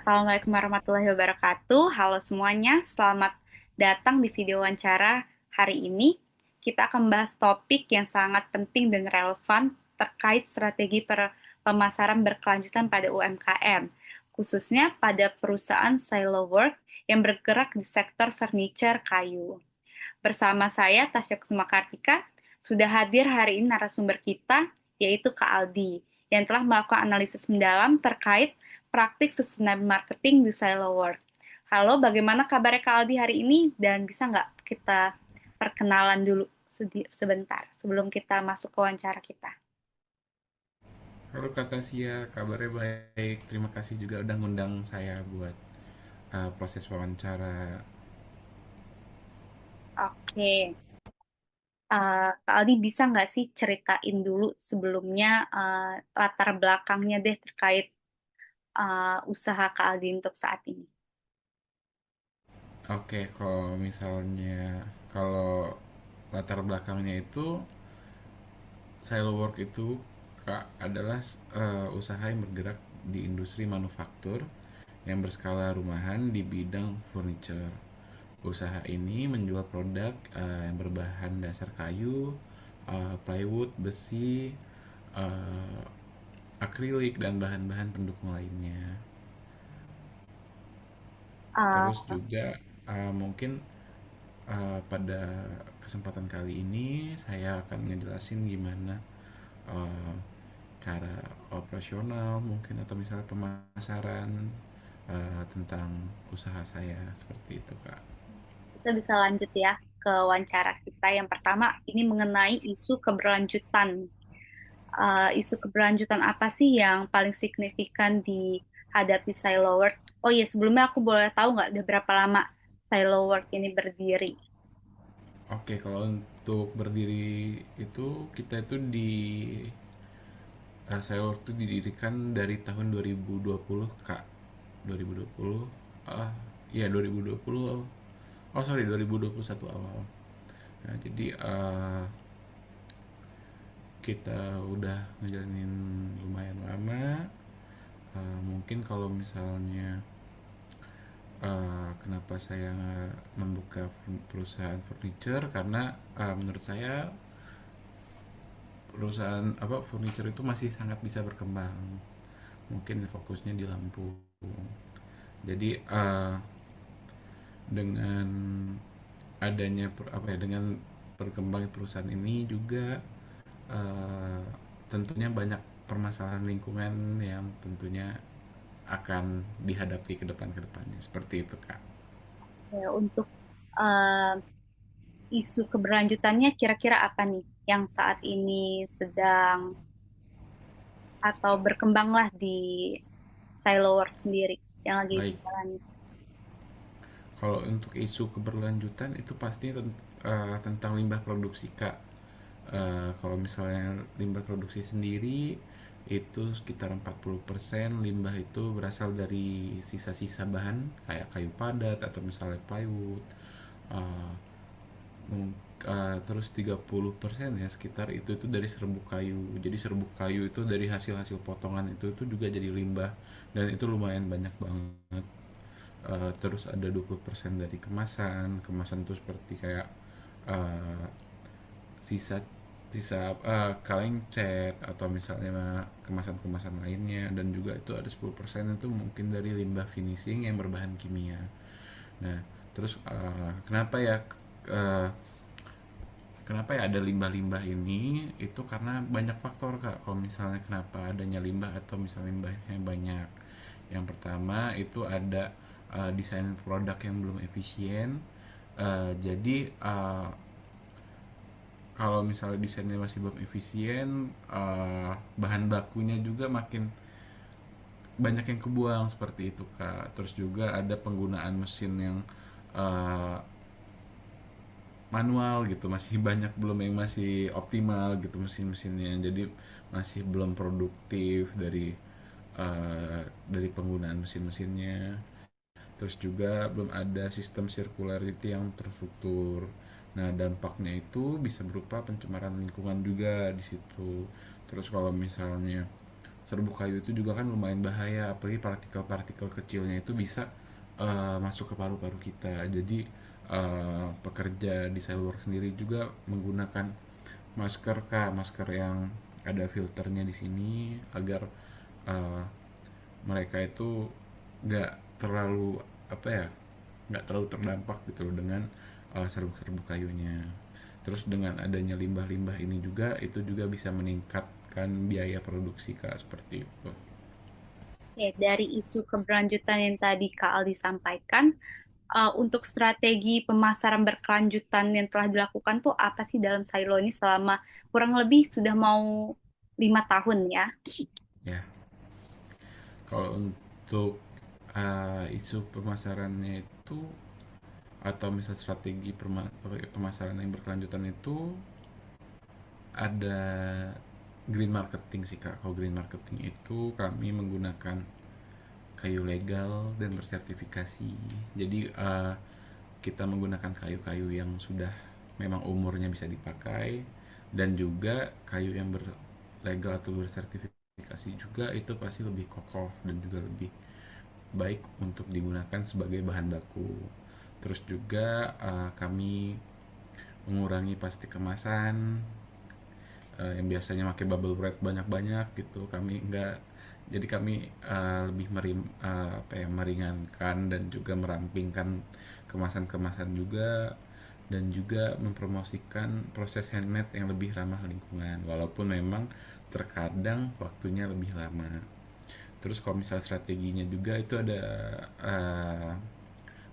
Assalamualaikum warahmatullahi wabarakatuh. Halo semuanya, selamat datang di video wawancara hari ini. Kita akan membahas topik yang sangat penting dan relevan terkait strategi pemasaran berkelanjutan pada UMKM, khususnya pada perusahaan silo work yang bergerak di sektor furniture kayu. Bersama saya, Tasya Kusuma Kartika, sudah hadir hari ini narasumber kita, yaitu Kak Aldi, yang telah melakukan analisis mendalam terkait praktik sustainable marketing di Silo Work. Halo, bagaimana kabarnya Kak Aldi hari ini? Dan bisa nggak kita perkenalan dulu sebentar sebelum kita masuk ke wawancara kita? Halo Kak Tasya, kabarnya baik. Terima kasih juga udah ngundang saya buat proses wawancara. Oke, Kak Aldi bisa nggak sih ceritain dulu sebelumnya latar belakangnya deh terkait usaha Kak Aldi untuk saat ini? Oke, kalau latar belakangnya itu Silo Work itu Kak adalah usaha yang bergerak di industri manufaktur yang berskala rumahan di bidang furniture. Usaha ini menjual produk yang berbahan dasar kayu, plywood, besi, eh, akrilik dan bahan-bahan pendukung lainnya. Terus Uh, juga mungkin pada kesempatan kali ini saya akan ngejelasin gimana eh, cara operasional mungkin atau misalnya pemasaran tentang usaha saya seperti itu Kak. kita bisa lanjut ya ke wawancara kita. Yang pertama, ini mengenai isu keberlanjutan. Isu keberlanjutan apa sih yang paling signifikan dihadapi Silo Work? Oh iya, sebelumnya aku boleh tahu nggak udah berapa lama Silo Work ini berdiri? Oke, kalau untuk berdiri itu kita itu di saya waktu didirikan dari tahun 2020 Kak. 2020 ah iya 2020 oh sorry 2021 awal. Nah, jadi kita udah ngejalanin lumayan lama. Mungkin kalau misalnya kenapa saya membuka perusahaan furniture karena menurut saya perusahaan apa furniture itu masih sangat bisa berkembang. Mungkin fokusnya di Lampung. Jadi dengan adanya apa ya dengan berkembang perusahaan ini juga eh, tentunya banyak permasalahan lingkungan yang tentunya akan dihadapi ke depannya seperti itu Kak. Ya, untuk uh, isu keberlanjutannya kira-kira apa nih yang saat ini sedang atau berkembanglah di Silo Work sendiri yang lagi Baik, dijalani? kalau untuk isu keberlanjutan itu pasti tentang limbah produksi Kak. Kalau misalnya limbah produksi sendiri itu sekitar 40% limbah itu berasal dari sisa-sisa bahan kayak kayu padat atau misalnya plywood. Uh, Terus 30% ya sekitar itu dari serbuk kayu. Jadi serbuk kayu itu dari hasil-hasil potongan itu juga jadi limbah dan itu lumayan banyak banget. Terus ada 20% dari kemasan. Kemasan itu seperti kayak uh, sisa sisa kaleng cat atau misalnya kemasan-kemasan lainnya dan juga itu ada 10% itu mungkin dari limbah finishing yang berbahan kimia. Nah, terus uh, kenapa ya ada limbah-limbah ini itu karena banyak faktor Kak. Kalau misalnya kenapa adanya limbah atau misalnya limbahnya banyak, yang pertama itu ada desain produk yang belum efisien. Jadi kalau misalnya desainnya masih belum efisien, bahan bakunya juga makin banyak yang kebuang seperti itu Kak. Terus juga ada penggunaan mesin yang uh, manual gitu, masih banyak belum yang masih optimal gitu mesin-mesinnya. Jadi masih belum produktif dari penggunaan mesin-mesinnya. Terus juga belum ada sistem circularity yang terstruktur. Nah, dampaknya itu bisa berupa pencemaran lingkungan juga di situ. Terus kalau misalnya serbuk kayu itu juga kan lumayan bahaya, apalagi partikel-partikel kecilnya itu bisa masuk ke paru-paru kita. Jadi pekerja di Sailwork sendiri juga menggunakan masker kak, masker yang ada filternya di sini agar uh, mereka itu nggak terlalu apa ya, nggak terlalu terdampak gitu loh dengan serbuk-serbuk kayunya. Terus dengan adanya limbah-limbah ini juga itu juga bisa meningkatkan biaya produksi kak, seperti itu. Oke, dari isu keberlanjutan yang tadi Kak Aldi sampaikan, untuk strategi pemasaran berkelanjutan yang telah dilakukan tuh apa sih dalam silo ini selama kurang lebih sudah mau 5 tahun ya? Ya, kalau untuk isu pemasarannya itu atau misal strategi pemasaran yang berkelanjutan itu ada green marketing sih kak. Kalau green marketing itu kami menggunakan kayu legal dan bersertifikasi. Jadi kita menggunakan kayu-kayu yang sudah memang umurnya bisa dipakai, dan juga kayu yang berlegal atau bersertifikasi juga itu pasti lebih kokoh dan juga lebih baik untuk digunakan sebagai bahan baku. Terus juga kami mengurangi plastik kemasan yang biasanya pakai bubble wrap banyak-banyak gitu. Kami enggak, jadi kami lebih apa ya, meringankan dan juga merampingkan kemasan-kemasan juga, dan juga mempromosikan proses handmade yang lebih ramah lingkungan walaupun memang terkadang waktunya lebih lama. Terus kalau misal strateginya juga itu ada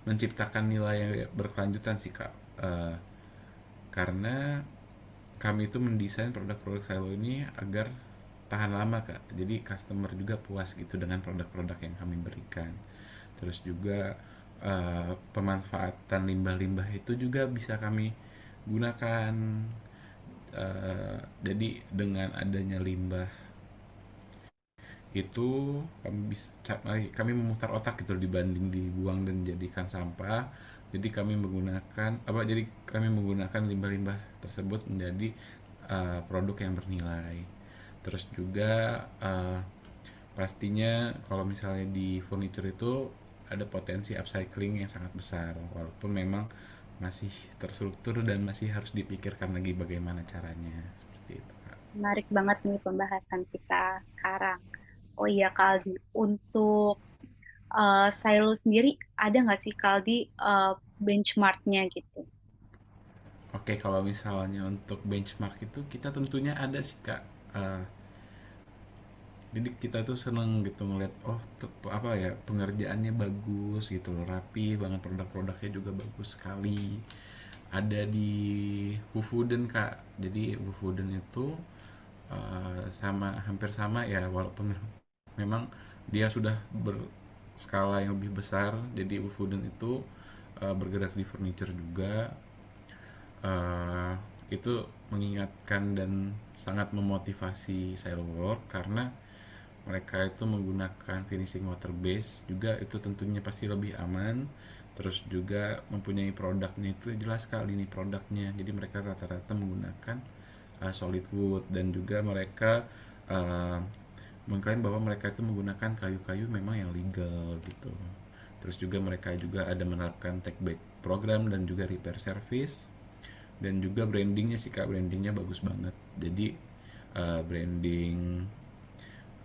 menciptakan nilai yang berkelanjutan sih kak. Karena kami itu mendesain produk-produk Silo ini agar tahan lama kak, jadi customer juga puas gitu dengan produk-produk yang kami berikan. Terus juga pemanfaatan limbah-limbah itu juga bisa kami gunakan. Jadi dengan adanya limbah itu kami bisa, kami memutar otak gitu dibanding dibuang dan jadikan sampah. Jadi kami menggunakan apa, jadi kami menggunakan limbah-limbah tersebut menjadi produk yang bernilai. Terus juga pastinya kalau misalnya di furniture itu ada potensi upcycling yang sangat besar, walaupun memang masih terstruktur dan masih harus dipikirkan lagi bagaimana caranya, seperti itu kak. Menarik banget nih pembahasan kita sekarang. Oh iya Kaldi, untuk silo sendiri ada nggak sih Kaldi benchmarknya gitu? Oke, kalau misalnya untuk benchmark itu kita tentunya ada sih kak. Eh, jadi kita tuh seneng gitu ngeliat, oh tuh, apa ya, pengerjaannya bagus gitu loh, rapi banget, produk-produknya juga bagus sekali. Ada di Wufuden kak. Jadi Wufuden itu sama, hampir sama ya, walaupun memang dia sudah berskala yang lebih besar. Jadi Wufuden itu bergerak di furniture juga. eh, itu mengingatkan dan sangat memotivasi Sailwork karena mereka itu menggunakan finishing water base juga, itu tentunya pasti lebih aman. Terus juga mempunyai produknya itu jelas sekali nih produknya, jadi mereka rata-rata menggunakan solid wood, dan juga mereka uh, mengklaim bahwa mereka itu menggunakan kayu-kayu memang yang legal gitu. Terus juga mereka juga ada menerapkan take back program dan juga repair service. Dan juga brandingnya sih kak, brandingnya bagus banget. Jadi branding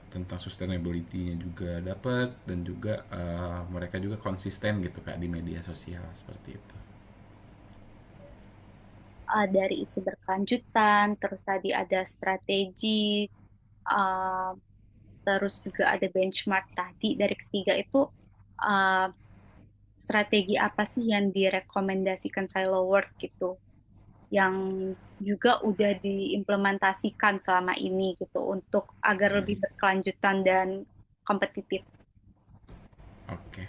tentang sustainability-nya juga dapat, dan juga mereka juga konsisten gitu kak di media sosial, seperti itu. Dari isu berkelanjutan, terus tadi ada strategi, uh, terus juga ada benchmark tadi. Dari ketiga itu uh, strategi apa sih yang direkomendasikan Silo World gitu, yang juga udah diimplementasikan selama ini gitu untuk agar lebih Baik, berkelanjutan dan kompetitif. oke.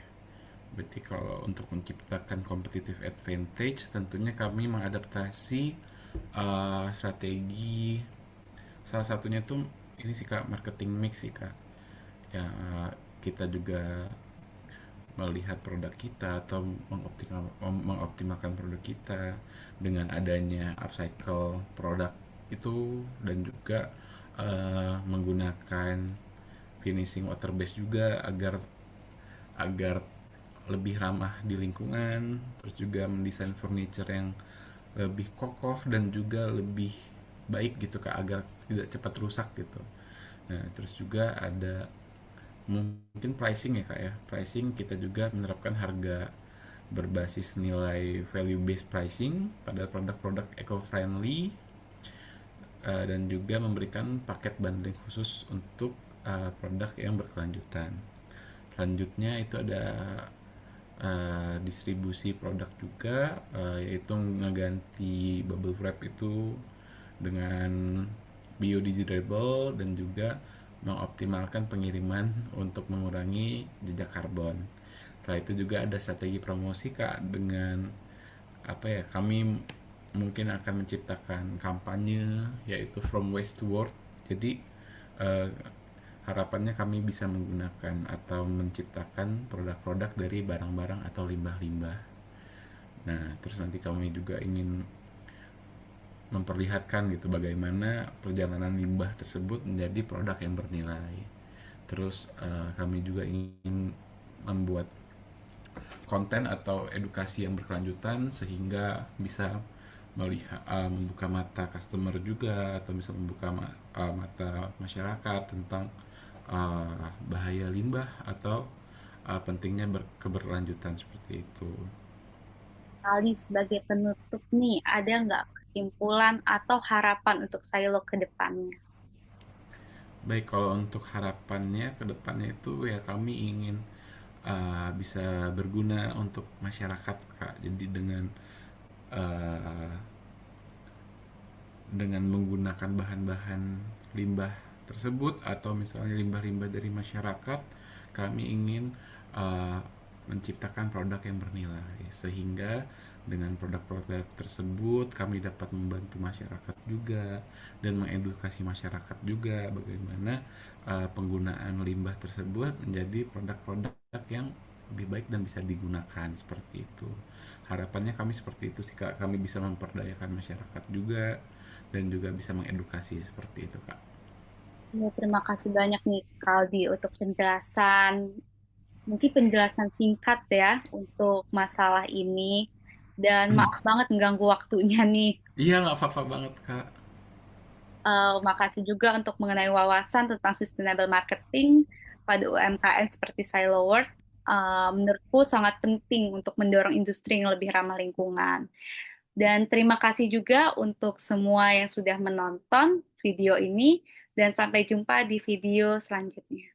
Berarti kalau untuk menciptakan competitive advantage, tentunya kami mengadaptasi strategi. Salah satunya tuh ini sih kak, marketing mix sih kak. Ya, kita juga melihat produk kita atau mengoptimalkan produk kita dengan adanya upcycle produk itu, dan juga menggunakan finishing water base juga agar agar lebih ramah di lingkungan, terus juga mendesain furniture yang lebih kokoh dan juga lebih baik gitu kak, agar tidak cepat rusak gitu. Nah terus juga ada mungkin pricing ya kak ya, pricing kita juga menerapkan harga berbasis nilai value based pricing pada produk-produk eco friendly, dan juga memberikan paket bundling khusus untuk produk yang berkelanjutan. Selanjutnya itu ada distribusi produk juga, yaitu ngeganti bubble wrap itu dengan biodegradable dan juga mengoptimalkan pengiriman untuk mengurangi jejak karbon. Setelah itu juga ada strategi promosi kak, dengan apa ya, kami mungkin akan menciptakan kampanye yaitu from waste to world. Jadi eh, harapannya kami bisa menggunakan atau menciptakan produk-produk dari barang-barang atau limbah-limbah. Nah, terus nanti kami juga ingin memperlihatkan gitu bagaimana perjalanan limbah tersebut menjadi produk yang bernilai. Terus kami juga ingin membuat konten atau edukasi yang berkelanjutan sehingga bisa melihat, membuka mata customer juga, atau bisa membuka mata masyarakat tentang bahaya limbah atau pentingnya keberlanjutan seperti itu. Kali sebagai penutup nih, ada nggak kesimpulan atau harapan untuk Silo ke depannya? Baik, kalau untuk harapannya ke depannya itu ya kami ingin bisa berguna untuk masyarakat kak. Jadi uh, dengan menggunakan bahan-bahan limbah tersebut atau misalnya limbah-limbah dari masyarakat, kami ingin uh, menciptakan produk yang bernilai, sehingga dengan produk-produk tersebut kami dapat membantu masyarakat juga dan mengedukasi masyarakat juga bagaimana penggunaan limbah tersebut menjadi produk-produk yang lebih baik dan bisa digunakan seperti itu. Harapannya kami seperti itu sih kak, kami bisa memperdayakan masyarakat juga dan juga bisa mengedukasi seperti itu kak. Ya, terima kasih banyak nih Kaldi untuk penjelasan, mungkin penjelasan singkat ya untuk masalah ini. Dan maaf banget mengganggu waktunya nih. Iya nggak apa-apa banget kak. Makasih juga untuk mengenai wawasan tentang sustainable marketing pada UMKM seperti Silo World. Menurutku sangat penting untuk mendorong industri yang lebih ramah lingkungan. Dan terima kasih juga untuk semua yang sudah menonton video ini, dan sampai jumpa di video selanjutnya.